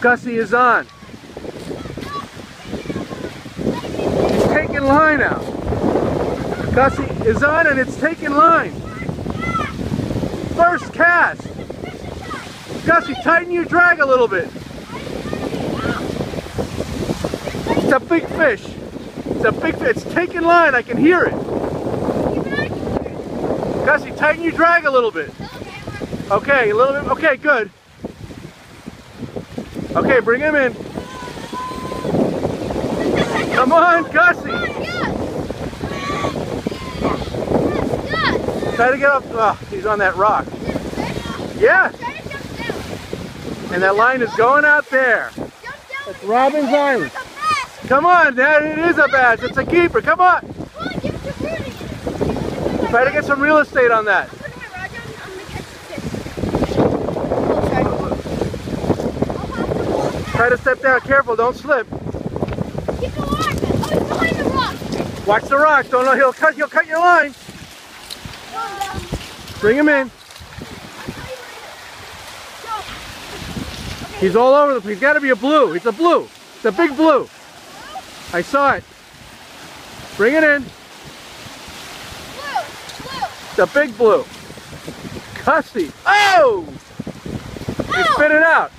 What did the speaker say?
Gussie is on. He's taking line out. Gussie is on and it's taking line. First cast. Gussie, tighten your drag a little bit. It's a big fish. It's a big fish. It's taking line. I can hear it. Gussie, tighten your drag a little bit. Okay, a little bit. Okay, good. Okay, bring him in. Come on, Gussie. Try to get up. Oh, he's on that rock. Yeah. And that line is going out there. That's Robbins Island. Come on, Dad. It is a bass. It's a keeper. Come on. Try to get some real estate on that. Try to step down. Careful. Don't slip. Watch the rock. Don't know. He'll cut your line. Bring him in. He's all over the place. He's got to be a blue. It's a blue. It's a big blue. I saw it. Bring it in. It's a big blue. Gussie. Oh! He spit it out.